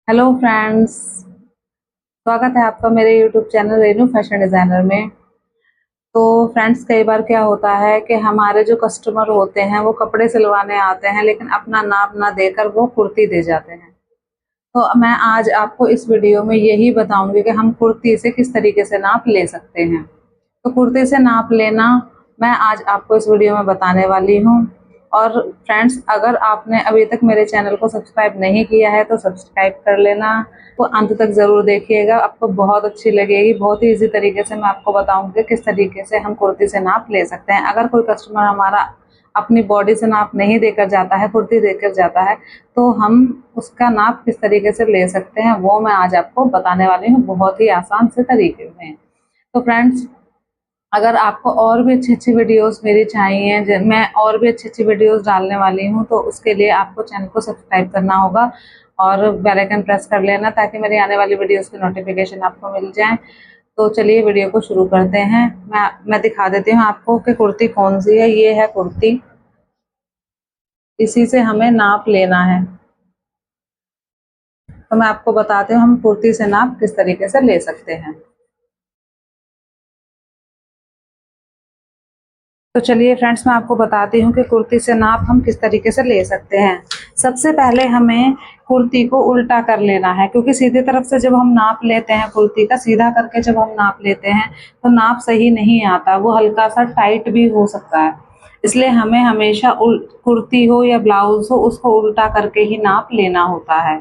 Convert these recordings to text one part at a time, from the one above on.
Hello friends. स्वागत है आपका मेरे YouTube channel Renu fashion designer में। तो फ्रेंड्स, कई बार क्या होता है कि हमारे जो कस्टमर होते हैं वो कपड़े सिलवाने आते हैं लेकिन अपना नाप ना देकर वो कुर्ती दे जाते हैं। तो मैं आज आपको इस वीडियो में यही बताऊंगी कि हम कुर्ती से किस तरीके से नाप ले सकते हैं। तो कुर्ती से नाप लेना मैं आज आपको इस वीडियो में बताने वाली हूँ। और फ्रेंड्स, अगर आपने अभी तक मेरे चैनल को सब्सक्राइब नहीं किया है तो सब्सक्राइब कर लेना। तो अंत तक ज़रूर देखिएगा, आपको बहुत अच्छी लगेगी। बहुत ही इजी तरीके से मैं आपको बताऊंगी किस तरीके से हम कुर्ती से नाप ले सकते हैं। अगर कोई कस्टमर हमारा अपनी बॉडी से नाप नहीं देकर जाता है, कुर्ती देकर जाता है, तो हम उसका नाप किस तरीके से ले सकते हैं वो मैं आज आपको बताने वाली हूँ, बहुत ही आसान से तरीके में। तो फ्रेंड्स, अगर आपको और भी अच्छी वीडियोस मेरी चाहिए, मैं और भी अच्छी वीडियोस डालने वाली हूँ, तो उसके लिए आपको चैनल को सब्सक्राइब करना होगा और बेल आइकन प्रेस कर लेना ताकि मेरी आने वाली वीडियोस की नोटिफिकेशन आपको मिल जाए। तो चलिए वीडियो को शुरू करते हैं। मैं दिखा देती हूँ आपको कि कुर्ती कौन सी है। ये है कुर्ती, इसी से हमें नाप लेना है। तो मैं आपको बताती हूँ हम कुर्ती से नाप किस तरीके से ले सकते हैं। तो चलिए फ्रेंड्स, मैं आपको बताती हूँ कि कुर्ती से नाप हम किस तरीके से ले सकते हैं। सबसे पहले हमें कुर्ती को उल्टा कर लेना है, क्योंकि सीधी तरफ से जब हम नाप लेते हैं, कुर्ती का सीधा करके जब हम नाप लेते हैं तो नाप सही नहीं आता, वो हल्का सा टाइट भी हो सकता है। इसलिए हमें हमेशा कुर्ती हो या ब्लाउज हो, उसको उल्टा करके ही नाप लेना होता है।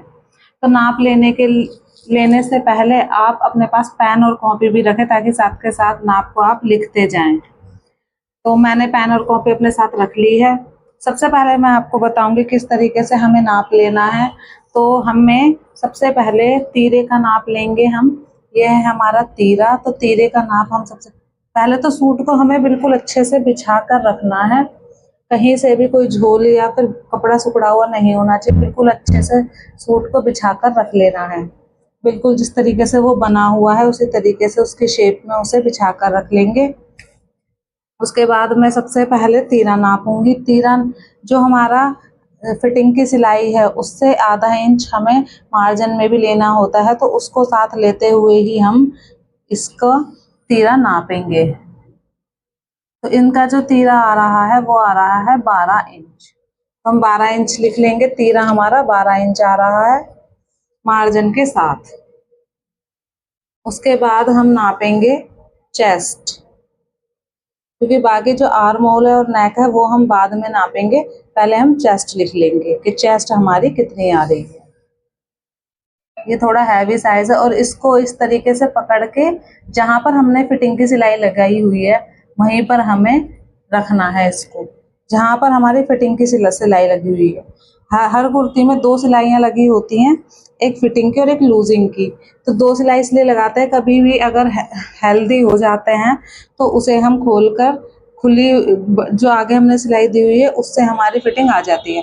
तो नाप लेने से पहले आप अपने पास पेन और कॉपी भी रखें ताकि साथ के साथ नाप को आप लिखते जाएं। तो मैंने पेन और कॉपी अपने साथ रख ली है। सबसे पहले मैं आपको बताऊंगी किस तरीके से हमें नाप लेना है। तो हमें सबसे पहले तीरे का नाप लेंगे हम। यह है हमारा तीरा। तो तीरे का नाप हम सबसे पहले तो सूट को हमें बिल्कुल अच्छे से बिछा कर रखना है। कहीं से भी कोई झोल या फिर कपड़ा सुखड़ा हुआ नहीं होना चाहिए। बिल्कुल अच्छे से सूट को बिछा कर रख लेना है। बिल्कुल जिस तरीके से वो बना हुआ है उसी तरीके से उसकी शेप में उसे बिछा कर रख लेंगे। उसके बाद मैं सबसे पहले तीरा नापूंगी। तीरा जो हमारा फिटिंग की सिलाई है उससे आधा इंच हमें मार्जिन में भी लेना होता है, तो उसको साथ लेते हुए ही हम इसका तीरा नापेंगे। तो इनका जो तीरा आ रहा है वो आ रहा है 12 इंच। तो हम 12 इंच लिख लेंगे। तीरा हमारा 12 इंच आ रहा है मार्जिन के साथ। उसके बाद हम नापेंगे चेस्ट, क्योंकि बाकी जो आर्म होल है और नेक है वो हम बाद में नापेंगे। पहले हम चेस्ट लिख लेंगे कि चेस्ट हमारी कितनी आ रही है। ये थोड़ा हैवी साइज है और इसको इस तरीके से पकड़ के जहां पर हमने फिटिंग की सिलाई लगाई हुई है वहीं पर हमें रखना है इसको, जहां पर हमारी फिटिंग की सिलाई लगी हुई है। हर कुर्ती में 2 सिलाइयाँ लगी होती हैं, एक फिटिंग की और एक लूजिंग की। तो 2 सिलाई इसलिए लगाते हैं, कभी भी अगर हेल्दी हो जाते हैं तो उसे हम खोलकर खुली जो आगे हमने सिलाई दी हुई है उससे हमारी फिटिंग आ जाती है।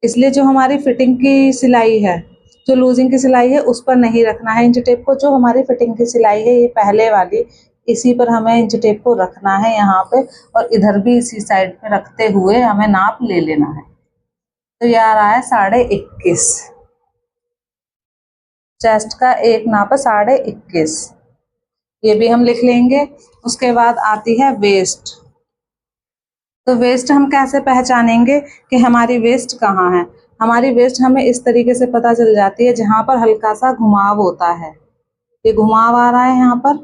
इसलिए जो हमारी फिटिंग की सिलाई है, जो लूजिंग की सिलाई है, उस पर नहीं रखना है इंच टेप को। जो हमारी फिटिंग की सिलाई है ये पहले वाली, इसी पर हमें इंच टेप को रखना है यहाँ पे, और इधर भी इसी साइड पे रखते हुए हमें नाप ले लेना है। तो ये आ रहा है 21.5। चेस्ट का एक नाप है 21.5, ये भी हम लिख लेंगे। उसके बाद आती है वेस्ट। तो वेस्ट हम कैसे पहचानेंगे कि हमारी वेस्ट कहाँ है। हमारी वेस्ट हमें इस तरीके से पता चल जाती है जहाँ पर हल्का सा घुमाव होता है। ये घुमाव आ रहा है यहाँ पर,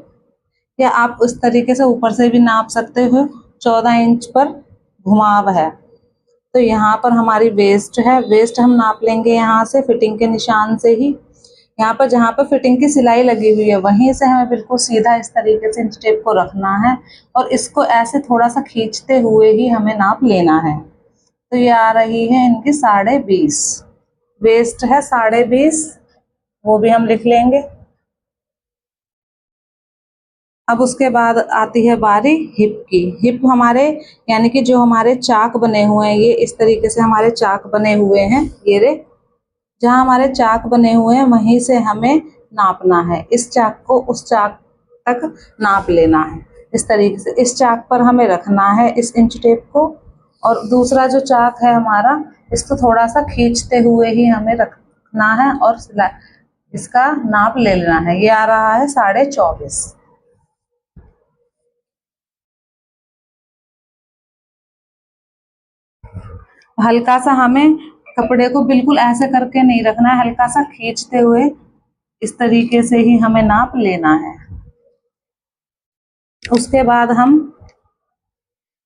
या आप उस तरीके से ऊपर से भी नाप सकते हो। 14 इंच पर घुमाव है, तो यहाँ पर हमारी वेस्ट है। वेस्ट हम नाप लेंगे यहाँ से फिटिंग के निशान से ही। यहाँ पर जहाँ पर फिटिंग की सिलाई लगी हुई है वहीं से हमें बिल्कुल सीधा इस तरीके से इंच टेप को रखना है और इसको ऐसे थोड़ा सा खींचते हुए ही हमें नाप लेना है। तो ये आ रही है इनकी 20.5। वेस्ट है 20.5, वो भी हम लिख लेंगे। अब उसके बाद आती है बारी हिप की। हिप हमारे यानी कि जो हमारे चाक बने हुए हैं, ये इस तरीके से हमारे चाक बने हुए हैं। ये रे, जहाँ हमारे चाक बने हुए हैं वहीं से हमें नापना है। इस चाक को उस चाक तक नाप लेना है। इस तरीके से इस चाक पर हमें रखना है इस इंच टेप को, और दूसरा जो चाक है हमारा, इसको थोड़ा सा खींचते हुए ही हमें रखना नापना है और इसका नाप ले लेना है। ये आ रहा है 24.5। हल्का सा हमें कपड़े को बिल्कुल ऐसे करके नहीं रखना है, हल्का सा खींचते हुए इस तरीके से ही हमें नाप लेना है। उसके बाद हम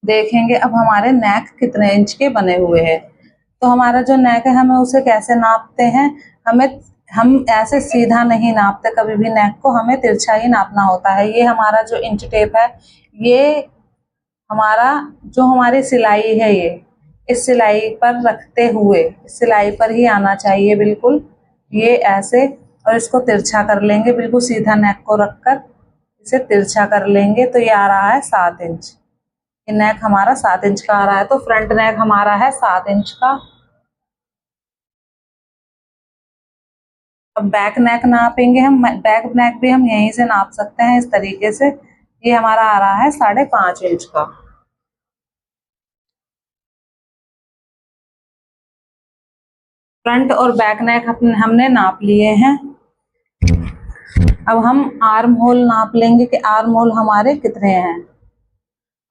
देखेंगे अब हमारे नेक कितने इंच के बने हुए हैं। तो हमारा जो नेक है हमें उसे कैसे नापते हैं, हम ऐसे सीधा नहीं नापते कभी भी नेक को, हमें तिरछा ही नापना होता है। ये हमारा जो इंच टेप है, ये हमारा जो हमारी सिलाई है, ये इस सिलाई पर रखते हुए इस सिलाई पर ही आना चाहिए बिल्कुल, ये ऐसे। और इसको तिरछा कर लेंगे, बिल्कुल सीधा नेक को रखकर इसे तिरछा कर लेंगे। तो ये आ रहा है 7 इंच। ये नेक हमारा 7 इंच का आ रहा है। तो फ्रंट नेक हमारा है 7 इंच का। अब बैक नेक नापेंगे हम। बैक नेक भी हम यहीं से नाप सकते हैं इस तरीके से। ये हमारा आ रहा है 5.5 इंच का। फ्रंट और बैक नेक हमने नाप लिए हैं। अब हम आर्म होल नाप लेंगे कि आर्म होल हमारे कितने हैं।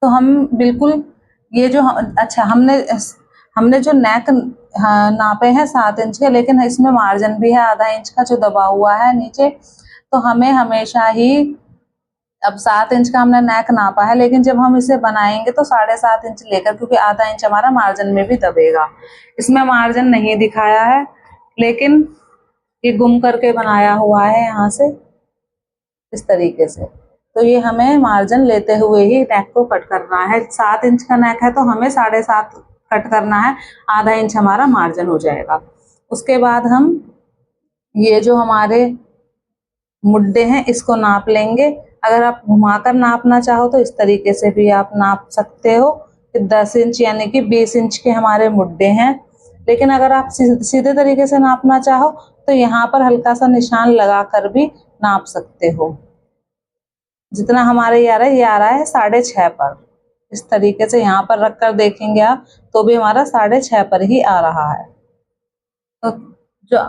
तो हम बिल्कुल ये जो अच्छा हमने जो नेक नापे हैं 7 इंच के, लेकिन इसमें मार्जिन भी है आधा इंच का जो दबा हुआ है नीचे। तो हमें हमेशा ही, अब 7 इंच का हमने नेक नापा है, लेकिन जब हम इसे बनाएंगे तो 7.5 इंच लेकर, क्योंकि आधा इंच हमारा मार्जिन में भी दबेगा। इसमें मार्जिन नहीं दिखाया है, लेकिन ये गुम करके बनाया हुआ है यहाँ से इस तरीके से। तो ये हमें मार्जिन लेते हुए ही नेक को कट करना है। 7 इंच का नेक है तो हमें 7.5 कट करना है, आधा इंच हमारा मार्जिन हो जाएगा। उसके बाद हम ये जो हमारे मुड्डे हैं इसको नाप लेंगे। अगर आप घुमाकर नापना चाहो तो इस तरीके से भी आप नाप सकते हो कि 10 इंच यानी कि 20 इंच के हमारे मुड्डे हैं। लेकिन अगर आप सीधे तरीके से नापना चाहो तो यहाँ पर हल्का सा निशान लगाकर भी नाप सकते हो। जितना हमारे ये आ रहा है 6.5 पर। इस तरीके से यहाँ पर रख कर देखेंगे आप तो भी हमारा 6.5 पर ही आ रहा है। तो जो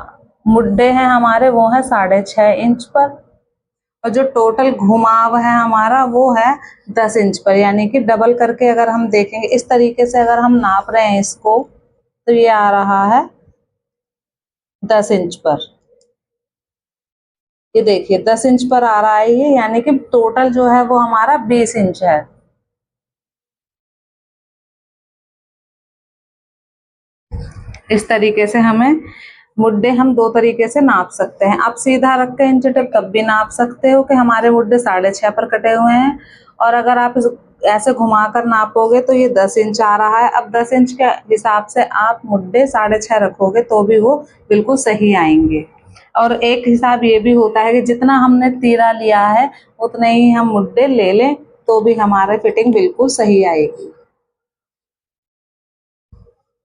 मुड्डे हैं हमारे वो है 6.5 इंच पर, और जो टोटल घुमाव है हमारा वो है 10 इंच पर। यानी कि डबल करके अगर हम देखेंगे इस तरीके से, अगर हम नाप रहे हैं इसको, तो ये आ रहा है 10 इंच पर। ये देखिए 10 इंच पर आ रहा है ये, यानी कि टोटल जो है वो हमारा 20 इंच है। इस तरीके से हमें मुड्डे हम 2 तरीके से नाप सकते हैं। आप सीधा रख के इंच टेप तब भी नाप सकते हो कि हमारे मुड्डे 6.5 पर कटे हुए हैं, और अगर आप ऐसे घुमाकर नापोगे तो ये 10 इंच आ रहा है। अब 10 इंच के हिसाब से आप मुड्डे 6.5 रखोगे तो भी वो बिल्कुल सही आएंगे। और एक हिसाब ये भी होता है कि जितना हमने तीरा लिया है उतने ही हम मुड्डे ले लें तो भी हमारे फिटिंग बिल्कुल सही आएगी।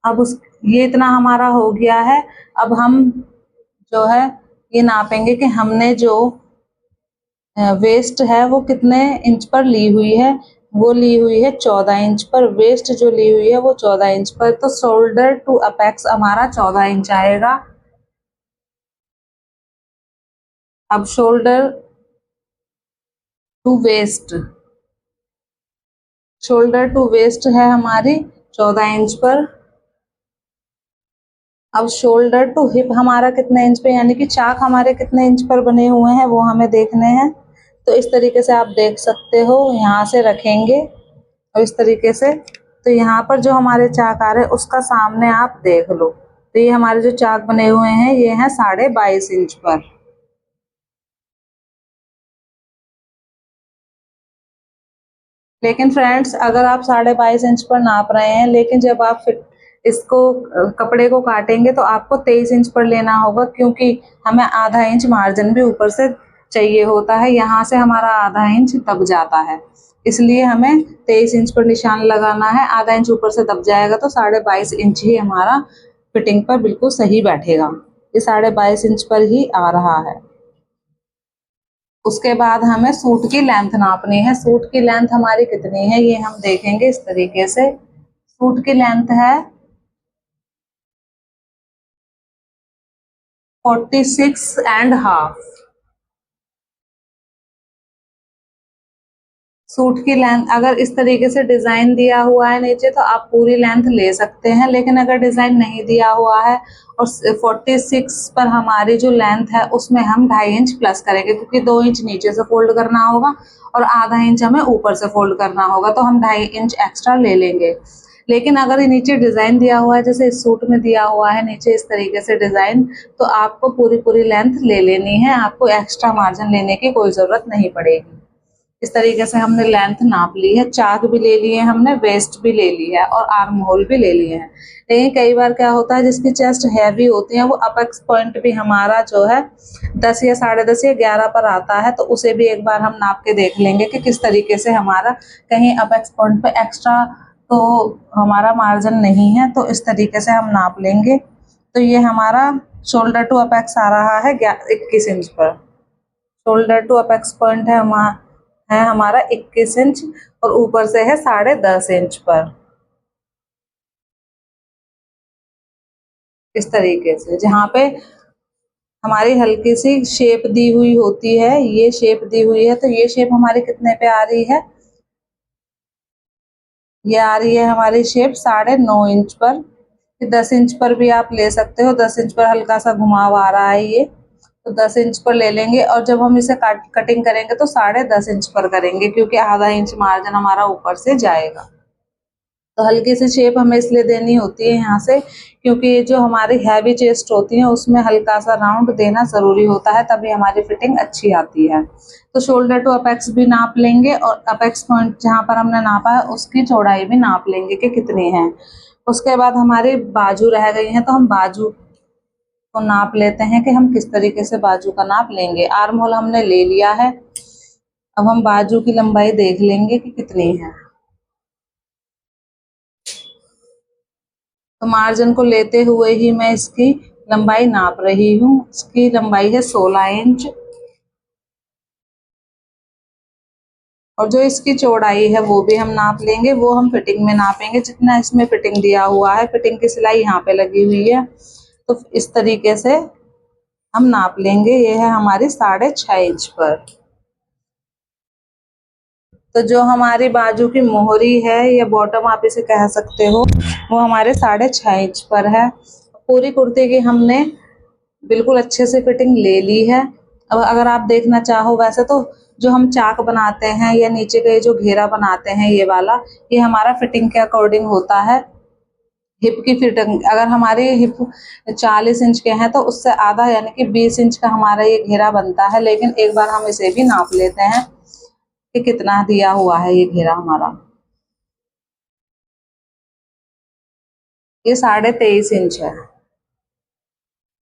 अब ये इतना हमारा हो गया है। अब हम जो है ये नापेंगे कि हमने जो वेस्ट है वो कितने इंच पर ली हुई है। वो ली हुई है 14 इंच पर। वेस्ट जो ली हुई है वो 14 इंच पर। तो शोल्डर टू अपेक्स हमारा 14 इंच आएगा। अब shoulder to waist, shoulder to waist है हमारी 14 इंच पर। अब शोल्डर टू हिप हमारा कितने इंच पे, यानी कि चाक हमारे कितने इंच पर बने हुए हैं वो हमें देखने हैं। तो इस तरीके से आप देख सकते हो, यहाँ से रखेंगे और इस तरीके से। तो यहाँ पर जो हमारे चाक आ रहे हैं उसका सामने आप देख लो। तो ये हमारे जो चाक बने हुए हैं ये हैं 22.5 इंच पर। लेकिन फ्रेंड्स अगर आप 22.5 इंच पर नाप रहे हैं, लेकिन जब आप फिट इसको कपड़े को काटेंगे तो आपको 23 इंच पर लेना होगा, क्योंकि हमें आधा इंच मार्जिन भी ऊपर से चाहिए होता है। यहाँ से हमारा आधा इंच दब जाता है, इसलिए हमें 23 इंच पर निशान लगाना है। आधा इंच ऊपर से दब जाएगा तो 22.5 इंच ही हमारा फिटिंग पर बिल्कुल सही बैठेगा। ये 22.5 इंच पर ही आ रहा है। उसके बाद हमें सूट की लेंथ नापनी है। सूट की लेंथ हमारी कितनी है ये हम देखेंगे इस तरीके से। सूट की लेंथ है 46.5। सूट की लेंथ अगर इस तरीके से डिजाइन दिया हुआ है नीचे तो आप पूरी लेंथ ले सकते हैं, लेकिन अगर डिजाइन नहीं दिया हुआ है और 46 पर हमारी जो लेंथ है उसमें हम 2.5 इंच प्लस करेंगे, क्योंकि 2 इंच नीचे से फोल्ड करना होगा और आधा इंच हमें ऊपर से फोल्ड करना होगा, तो हम 2.5 इंच एक्स्ट्रा ले लेंगे। लेकिन अगर ये नीचे डिजाइन दिया हुआ है, जैसे इस सूट में दिया हुआ है नीचे इस तरीके से डिजाइन, तो आपको पूरी पूरी लेंथ ले लेनी है, आपको एक्स्ट्रा मार्जिन लेने की कोई जरूरत नहीं पड़ेगी। इस तरीके से हमने लेंथ नाप ली है, चाक भी ले लिए हमने, वेस्ट भी ले ली है और आर्म होल भी ले लिए हैं। लेकिन कई बार क्या होता है जिसकी चेस्ट हैवी होती है वो अपेक्स पॉइंट भी हमारा जो है 10 या 10.5 या 11 पर आता है, तो उसे भी एक बार हम नाप के देख लेंगे कि किस तरीके से हमारा कहीं अपेक्स पॉइंट पे एक्स्ट्रा तो हमारा मार्जिन नहीं है, तो इस तरीके से हम नाप लेंगे। तो ये हमारा शोल्डर टू अपेक्स आ रहा है 21 इंच पर। शोल्डर टू अपेक्स पॉइंट है हमारा 21 इंच और ऊपर से है 10.5 इंच पर। इस तरीके से जहाँ पे हमारी हल्की सी शेप दी हुई होती है, ये शेप दी हुई है, तो ये शेप हमारी कितने पे आ रही है, ये आ रही है हमारी शेप 9.5 इंच पर। 10 इंच पर भी आप ले सकते हो, 10 इंच पर हल्का सा घुमाव आ रहा है ये, तो 10 इंच पर ले लेंगे और जब हम इसे कटिंग करेंगे तो 10.5 इंच पर करेंगे, क्योंकि आधा इंच मार्जिन हमारा ऊपर से जाएगा। तो हल्की सी शेप हमें इसलिए देनी होती है यहाँ से, क्योंकि ये जो हमारी हैवी चेस्ट होती है उसमें हल्का सा राउंड देना जरूरी होता है, तभी हमारी फिटिंग अच्छी आती है। तो शोल्डर टू अपेक्स भी नाप लेंगे और अपेक्स पॉइंट जहाँ पर हमने नापा है उसकी चौड़ाई भी नाप लेंगे कि कितनी है। उसके बाद हमारी बाजू रह गई है, तो हम बाजू को नाप लेते हैं कि हम किस तरीके से बाजू का नाप लेंगे। आर्म होल हमने ले लिया है, अब हम बाजू की लंबाई देख लेंगे कि कितनी है। तो मार्जिन को लेते हुए ही मैं इसकी लंबाई नाप रही हूँ। इसकी लंबाई है 16 इंच और जो इसकी चौड़ाई है वो भी हम नाप लेंगे, वो हम फिटिंग में नापेंगे जितना इसमें फिटिंग दिया हुआ है। फिटिंग की सिलाई यहाँ पे लगी हुई है, तो इस तरीके से हम नाप लेंगे। ये है हमारी 6.5 इंच पर। तो जो हमारी बाजू की मोहरी है या बॉटम आप इसे कह सकते हो, वो हमारे 6.5 इंच पर है। पूरी कुर्ती की हमने बिल्कुल अच्छे से फिटिंग ले ली है। अब अगर आप देखना चाहो वैसे तो जो हम चाक बनाते हैं या नीचे का जो घेरा बनाते हैं ये वाला, ये हमारा फिटिंग के अकॉर्डिंग होता है। हिप की फिटिंग अगर हमारे हिप 40 इंच के हैं तो उससे आधा यानी कि 20 इंच का हमारा ये घेरा बनता है। लेकिन एक बार हम इसे भी नाप लेते हैं कि कितना दिया हुआ है ये घेरा हमारा। ये 23.5 इंच है,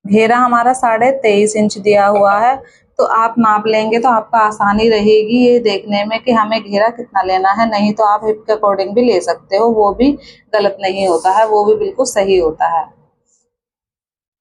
घेरा हमारा 23.5 इंच दिया हुआ है। तो आप नाप लेंगे तो आपका आसानी रहेगी ये देखने में कि हमें घेरा कितना लेना है। नहीं तो आप हिप के अकॉर्डिंग भी ले सकते हो, वो भी गलत नहीं होता है, वो भी बिल्कुल सही होता है।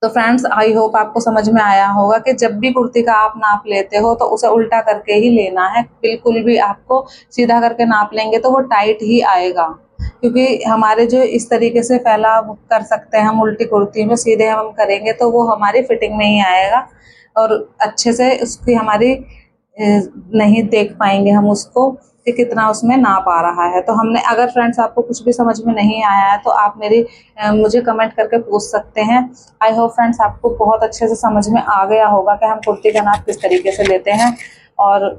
तो फ्रेंड्स आई होप आपको समझ में आया होगा कि जब भी कुर्ती का आप नाप लेते हो तो उसे उल्टा करके ही लेना है। बिल्कुल भी आपको सीधा करके नाप लेंगे तो वो टाइट ही आएगा, क्योंकि हमारे जो इस तरीके से फैलाव कर सकते हैं हम उल्टी कुर्ती में, सीधे हम करेंगे तो वो हमारी फिटिंग में ही आएगा और अच्छे से उसकी हमारी नहीं देख पाएंगे हम उसको कि कितना उसमें नाप आ रहा है। तो हमने अगर फ्रेंड्स आपको कुछ भी समझ में नहीं आया है तो आप मुझे कमेंट करके पूछ सकते हैं। आई होप फ्रेंड्स आपको बहुत अच्छे से समझ में आ गया होगा कि हम कुर्ती का नाप किस तरीके से लेते हैं। और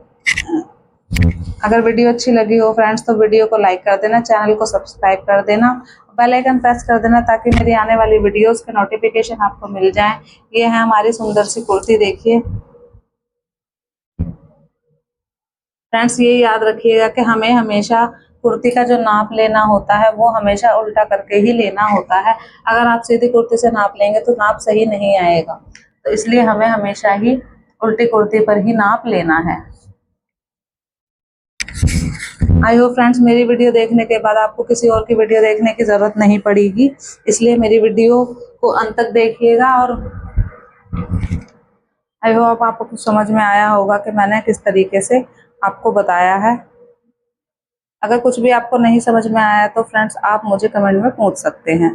अगर वीडियो अच्छी लगी हो फ्रेंड्स तो वीडियो को लाइक कर देना, चैनल को सब्सक्राइब कर देना, बेल आइकन प्रेस कर देना ताकि मेरी आने वाली वीडियोस के नोटिफिकेशन आपको मिल जाएं। ये है हमारी सुंदर सी कुर्ती, देखिए फ्रेंड्स। ये याद रखिएगा कि हमें हमेशा कुर्ती का जो नाप लेना होता है वो हमेशा उल्टा करके ही लेना होता है। अगर आप सीधी कुर्ती से नाप लेंगे तो नाप सही नहीं आएगा, तो इसलिए हमें हमेशा ही उल्टी कुर्ती पर ही नाप लेना है। आई होप फ्रेंड्स मेरी वीडियो देखने के बाद आपको किसी और की वीडियो देखने की ज़रूरत नहीं पड़ेगी, इसलिए मेरी वीडियो को अंत तक देखिएगा। और आई होप आपको कुछ समझ में आया होगा कि मैंने किस तरीके से आपको बताया है। अगर कुछ भी आपको नहीं समझ में आया तो फ्रेंड्स आप मुझे कमेंट में पूछ सकते हैं।